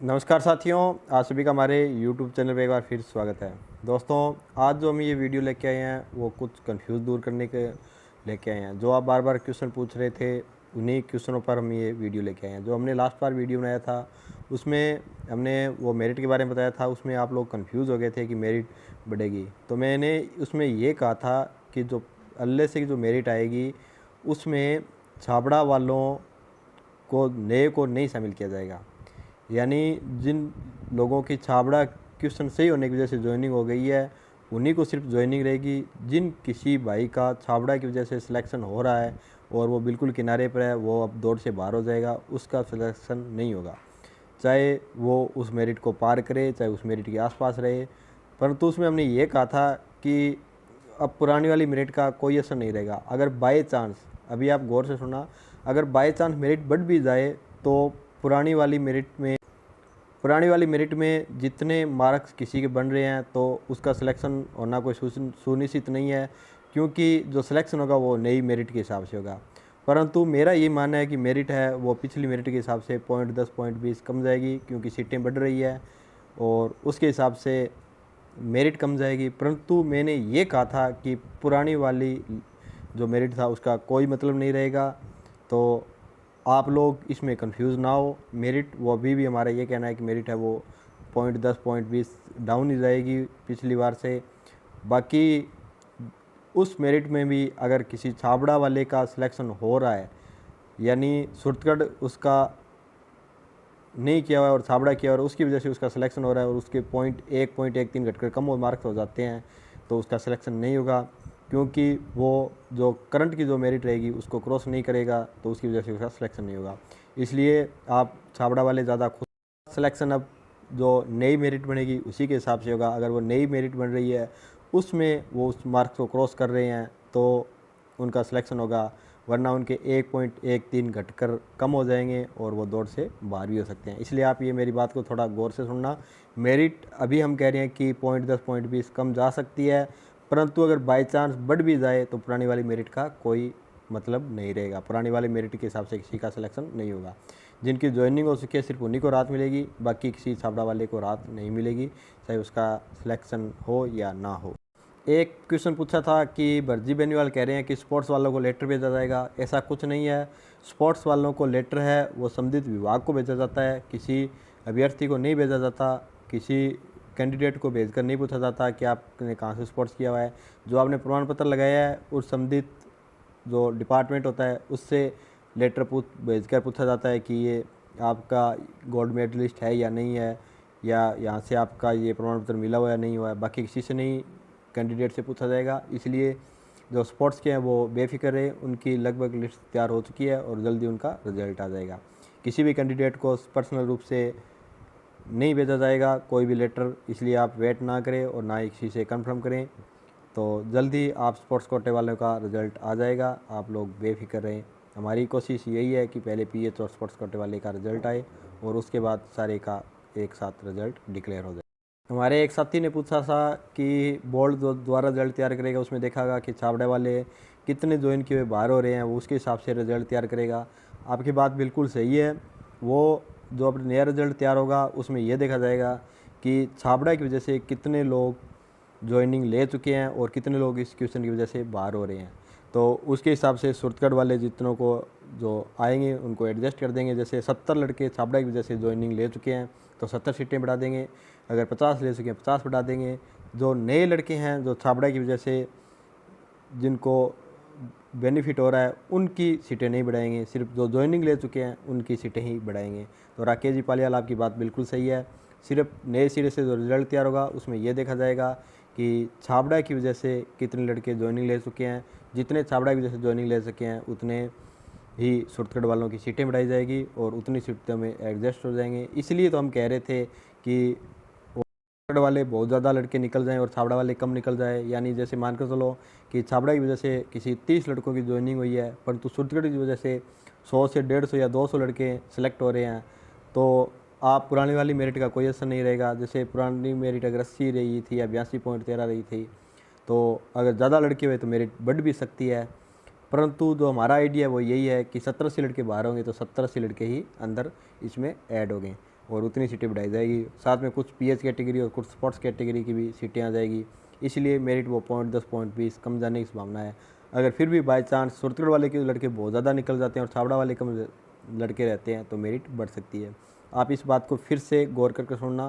नमस्कार साथियों, आप सभी का हमारे YouTube चैनल पे एक बार फिर स्वागत है। दोस्तों, आज जो हम ये वीडियो लेके आए हैं वो कुछ कंफ्यूज दूर करने के लेके आए हैं। जो आप बार बार क्वेश्चन पूछ रहे थे, उन्हीं क्वेश्चनों पर हम ये वीडियो लेके आए हैं। जो हमने लास्ट बार वीडियो बनाया था उसमें हमने वो मेरिट के बारे में बताया था। उसमें आप लोग कंफ्यूज हो गए थे कि मेरिट बढ़ेगी, तो मैंने उसमें ये कहा था कि जो अल्ले से जो मेरिट आएगी उसमें छाबड़ा वालों को नए को नहीं शामिल किया जाएगा। यानी जिन लोगों की छाबड़ा क्वेश्चन सही होने की वजह से ज्वाइनिंग हो गई है उन्हीं को सिर्फ ज्वाइनिंग रहेगी। जिन किसी भाई का छाबड़ा की वजह से सिलेक्शन हो रहा है और वो बिल्कुल किनारे पर है, वो अब दौड़ से बाहर हो जाएगा, उसका सिलेक्शन नहीं होगा। चाहे वो उस मेरिट को पार करे, चाहे उस मेरिट के आसपास रहे। परंतु उसमें हमने ये कहा था कि अब पुरानी वाली मेरिट का कोई असर नहीं रहेगा। अगर बाय चांस, अभी आप गौर से सुना, अगर बाय चांस मेरिट बढ़ भी जाए तो पुरानी वाली मेरिट में जितने मार्क्स किसी के बन रहे हैं तो उसका सिलेक्शन होना कोई सुनिश्चित नहीं है, क्योंकि जो सिलेक्शन होगा वो नई मेरिट के हिसाब से होगा। परंतु मेरा ये मानना है कि मेरिट है वो पिछली मेरिट के हिसाब से पॉइंट 10 पॉइंट 20 कम जाएगी, क्योंकि सीटें बढ़ रही है और उसके हिसाब से मेरिट कम जाएगी। परंतु मैंने ये कहा था कि पुरानी वाली जो मेरिट था उसका कोई मतलब नहीं रहेगा, तो आप लोग इसमें कंफ्यूज ना हो। मेरिट वो अभी भी हमारा ये कहना है कि मेरिट है वो पॉइंट 10 पॉइंट 20 डाउन ही जाएगी पिछली बार से। बाकी उस मेरिट में भी अगर किसी छाबड़ा वाले का सिलेक्शन हो रहा है, यानी सुरतगढ़ उसका नहीं किया हुआ है और छाबड़ा किया हुआ है और उसकी वजह से उसका सिलेक्शन हो रहा है और उसके पॉइंट 1.13 घटकर कम मार्क्स हो जाते हैं, तो उसका सिलेक्शन नहीं होगा, क्योंकि वो जो करंट की जो मेरिट रहेगी उसको क्रॉस नहीं करेगा, तो उसकी वजह से उसका सिलेक्शन नहीं होगा। इसलिए आप छाबड़ा वाले ज़्यादा खुद सिलेक्शन अब जो नई मेरिट बनेगी उसी के हिसाब से होगा। अगर वो नई मेरिट बन रही है उसमें वो उस मार्क्स को क्रॉस कर रहे हैं तो उनका सिलेक्शन होगा, वरना उनके 1.13 घटकर कम हो जाएंगे और वो दौड़ से बाहर भी हो सकते हैं। इसलिए आप ये मेरी बात को थोड़ा गौर से सुनना। मेरिट अभी हम कह रहे हैं कि पॉइंट 10 पॉइंट 20 कम जा सकती है, परंतु अगर बाई चांस बढ़ भी जाए तो पुरानी वाली मेरिट का कोई मतलब नहीं रहेगा। पुरानी वाली मेरिट के हिसाब से किसी का सिलेक्शन नहीं होगा। जिनकी ज्वाइनिंग हो चुकी है सिर्फ उन्हीं को राहत मिलेगी, बाकी किसी छाबड़ा वाले को राहत नहीं मिलेगी, चाहे उसका सिलेक्शन हो या ना हो। एक क्वेश्चन पूछा था कि भरजी बेनीवाल कह रहे हैं कि स्पोर्ट्स वालों को लेटर भेजा जाएगा। ऐसा कुछ नहीं है। स्पोर्ट्स वालों को लेटर है वो संबंधित विभाग को भेजा जाता है, किसी अभ्यर्थी को नहीं भेजा जाता। किसी कैंडिडेट को भेजकर नहीं पूछा जाता कि आपने कहाँ से स्पोर्ट्स किया हुआ है। जो आपने प्रमाण पत्र लगाया है उस संबंधित जो डिपार्टमेंट होता है उससे लेटर भेजकर पूछा जाता है कि ये आपका गोल्ड मेडलिस्ट है या नहीं है, या यहाँ से आपका ये प्रमाण पत्र मिला हुआ या नहीं हुआ है। बाकी किसी से नहीं, कैंडिडेट से पूछा जाएगा। इसलिए जो स्पोर्ट्स के हैं वो बेफिक्र रहे, उनकी लगभग लिस्ट तैयार हो चुकी है और जल्दी उनका रिजल्ट आ जाएगा। किसी भी कैंडिडेट को पर्सनल रूप से नहीं भेजा जाएगा कोई भी लेटर, इसलिए आप वेट ना करें और ना ही किसी से कंफर्म करें। तो जल्दी आप स्पोर्ट्स कोटे वालों का रिज़ल्ट आ जाएगा, आप लोग बेफिक्र रहें। हमारी कोशिश यही है कि पहले पीएच और स्पोर्ट्स कोटे वाले का रिज़ल्ट आए और उसके बाद सारे का एक साथ रिज़ल्ट डिक्लेयर हो जाए। हमारे एक साथी ने पूछा था कि बोर्ड जो द्वारा रिजल्ट तैयार करेगा उसमें देखागा कि छाबड़े वाले कितने ज्वाइन किए हुए बाहर हो रहे हैं, वो उसके हिसाब से रिजल्ट तैयार करेगा। आपकी बात बिल्कुल सही है। वो जो अब नया रिजल्ट तैयार होगा उसमें यह देखा जाएगा कि छाबड़ा की वजह से कितने लोग ज्वाइनिंग ले चुके हैं और कितने लोग इस क्वेश्चन की वजह से बाहर हो रहे हैं। तो उसके हिसाब से सुरतगढ़ वाले जितनों को जो आएंगे उनको एडजस्ट कर देंगे। जैसे 70 लड़के छाबड़ा की वजह से ज्वाइनिंग ले चुके हैं तो 70 सीटें बढ़ा देंगे। अगर 50 ले चुके हैं 50 बढ़ा देंगे। जो नए लड़के हैं जो छाबड़ा की वजह से जिनको बेनिफिट हो रहा है उनकी सीटें नहीं बढ़ाएंगे, सिर्फ जो ज्वाइनिंग ले चुके हैं उनकी सीटें ही बढ़ाएंगे। तो राकेश जी पालियाल आपकी बात बिल्कुल सही है। सिर्फ नए सिरे से जो रिजल्ट तैयार होगा उसमें यह देखा जाएगा कि छाबड़ा की वजह से कितने लड़के ज्वाइनिंग ले चुके हैं। जितने छाबड़ा की वजह से ज्वाइनिंग ले सके हैं उतने ही सुरतगढ़ वालों की सीटें बढ़ाई जाएगी और उतनी सीटें में एडजस्ट हो जाएंगे। इसलिए तो हम कह रहे थे कि सुरतगढ़ वाले बहुत ज़्यादा लड़के निकल जाएं और छाबड़ा वाले कम निकल जाए। यानी जैसे मान कर चलो कि छाबड़ा की वजह से किसी 30 लड़कों की ज्वाइनिंग हुई है, परंतु सुरतगढ़ की वजह से 100 से 150 या 200 लड़के सेलेक्ट हो रहे हैं, तो आप पुरानी वाली मेरिट का कोई असर नहीं रहेगा। जैसे पुरानी मेरिट अगर 80 रही थी या 82.13 रही थी, तो अगर ज़्यादा लड़के हुए तो मेरिट बढ़ भी सकती है। परंतु जो हमारा आइडिया है वो यही है कि 70 80 लड़के बाहर होंगे तो 70 80 लड़के ही अंदर इसमें ऐड हो गए। और उतनी सीटें बढ़ाई जाएगी। साथ में कुछ पीएच कैटेगरी और कुछ स्पोर्ट्स कैटेगरी की भी सीटें आ जाएगी, इसलिए मेरिट वो पॉइंट 10 पॉइंट 20 कम जाने की संभावना है। अगर फिर भी बाई चांस सूरतगढ़ वाले के लड़के बहुत ज़्यादा निकल जाते हैं और छाबड़ा वाले कम लड़के रहते हैं तो मेरिट बढ़ सकती है। आप इस बात को फिर से गौर करके सुनना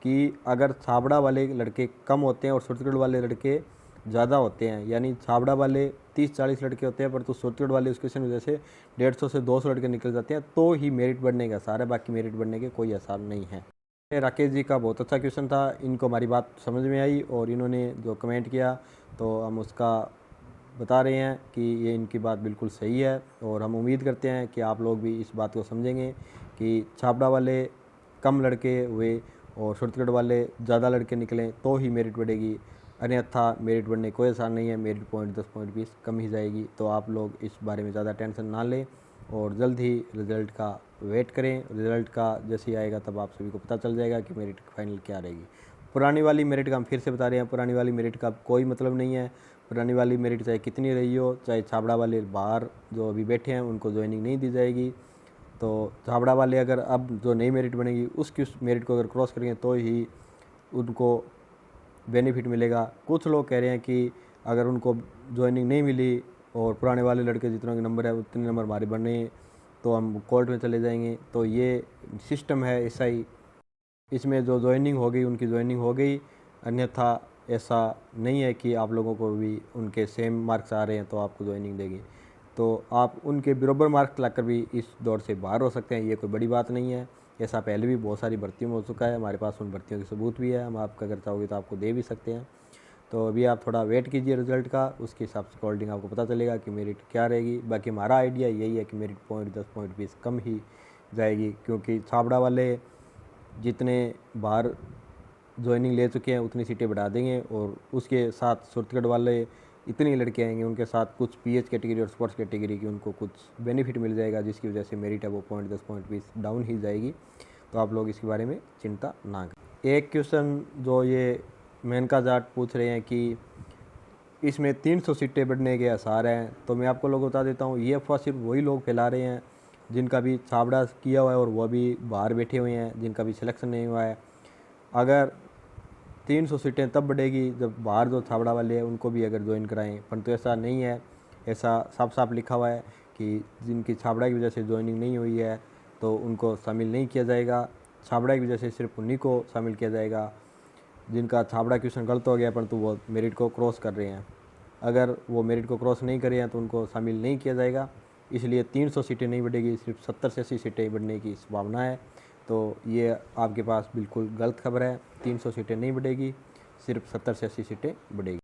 कि अगर छाबड़ा वाले लड़के कम होते हैं और सूरतगढ़ वाले लड़के ज़्यादा होते हैं, यानी छाबड़ा वाले 30-40 लड़के होते हैं पर तो सूरतगढ़ वाले उस क्वेश्चन वजह से 150 से 200 लड़के निकल जाते हैं, तो ही मेरिट बढ़ने का आसार है, बाकी मेरिट बढ़ने के कोई आसार नहीं है। राकेश जी का बहुत अच्छा क्वेश्चन था, इनको हमारी बात समझ में आई और इन्होंने जो कमेंट किया तो हम उसका बता रहे हैं कि ये इनकी बात बिल्कुल सही है और हम उम्मीद करते हैं कि आप लोग भी इस बात को समझेंगे कि छाबड़ा वाले कम लड़के हुए और सूरतगढ़ वाले ज़्यादा लड़के निकलें तो ही मेरिट बढ़ेगी, अन्यथा मेरिट बढ़ने कोई आसार नहीं है, मेरिट पॉइंट 10 पॉइंट 20 कम ही जाएगी। तो आप लोग इस बारे में ज़्यादा टेंशन ना लें और जल्द ही रिज़ल्ट का वेट करें। रिज़ल्ट का जैसे ही आएगा तब आप सभी को पता चल जाएगा कि मेरिट फाइनल क्या रहेगी। पुरानी वाली मेरिट का हम फिर से बता रहे हैं, पुरानी वाली मेरिट का कोई मतलब नहीं है। पुरानी वाली मेरिट चाहे कितनी रही हो, चाहे छाबड़ा वाले बाहर जो अभी बैठे हैं उनको ज्वाइनिंग नहीं दी जाएगी, तो छाबड़ा वाले अगर अब जो नई मेरिट बनेगी उसकी उस मेरिट को अगर क्रॉस करेंगे तो ही उनको बेनिफिट मिलेगा। कुछ लोग कह रहे हैं कि अगर उनको ज्वाइनिंग नहीं मिली और पुराने वाले लड़के जितने के नंबर है उतने नंबर हमारे बनने तो हम कोर्ट में चले जाएंगे, तो ये सिस्टम है ऐसा ही, इसमें जो ज्वाइनिंग हो गई उनकी ज्वाइनिंग हो गई, अन्यथा ऐसा नहीं है कि आप लोगों को भी उनके सेम मार्क्स आ रहे हैं तो आपको ज्वाइनिंग देगी। तो आप उनके बराबर मार्क्स लाकर भी इस दौड़ से बाहर हो सकते हैं, ये कोई बड़ी बात नहीं है। ऐसा पहले भी बहुत सारी भर्तियों में हो चुका है, हमारे पास उन भर्तियों के सबूत भी है, हम आपका अगर चाहोगे तो आपको दे भी सकते हैं। तो अभी आप थोड़ा वेट कीजिए रिज़ल्ट का, उसके हिसाब से अकॉर्डिंग आपको पता चलेगा कि मेरिट क्या रहेगी। बाकी हमारा आइडिया यही है कि मेरिट पॉइंट 10 पॉइंट 20 कम ही जाएगी, क्योंकि छाबड़ा वाले जितने बाहर ज्वाइनिंग ले चुके हैं उतनी सीटें बढ़ा देंगे और उसके साथ सूरतगढ़ वाले इतनी लड़के आएंगे, उनके साथ कुछ पीएच कैटेगरी और स्पोर्ट्स कैटेगरी की उनको कुछ बेनिफिट मिल जाएगा, जिसकी वजह से मेरिट है वो पॉइंट 10 पॉइंट 20 डाउन ही जाएगी। तो आप लोग इसके बारे में चिंता ना करें। एक क्वेश्चन जो ये मेनका जाट पूछ रहे हैं कि इसमें 300 सीटें बढ़ने के आसार हैं, तो मैं आपको लोग बता देता हूँ ये अफवाह सिर्फ वही लोग फैला रहे हैं जिनका भी छाबड़ा किया हुआ है और वह भी बाहर बैठे हुए हैं, जिनका भी सिलेक्शन नहीं हुआ है। अगर 300 सीटें तब बढ़ेगी जब बाहर जो छाबड़ा वाले हैं उनको भी अगर ज्वाइन कराएं, परंतु ऐसा नहीं है। ऐसा साफ साफ लिखा हुआ है कि जिनकी छाबड़ा की वजह से ज्वाइनिंग नहीं हुई है तो उनको शामिल नहीं किया जाएगा, छाबड़ा की वजह से सिर्फ उन्हीं को शामिल किया जाएगा जिनका छाबड़ा क्वेश्चन गलत हो गया परंतु वो मेरिट को क्रॉस कर रहे हैं। अगर वो मेरिट को क्रॉस नहीं कर रहे हैं तो उनको शामिल नहीं किया जाएगा। इसलिए 300 सीटें नहीं बढ़ेगी, सिर्फ 70 से 80 सीटें बढ़ने की संभावना है। तो ये आपके पास बिल्कुल गलत खबर है, 300 सीटें नहीं बढ़ेगी, सिर्फ 70 से 80 सीटें बढ़ेगी।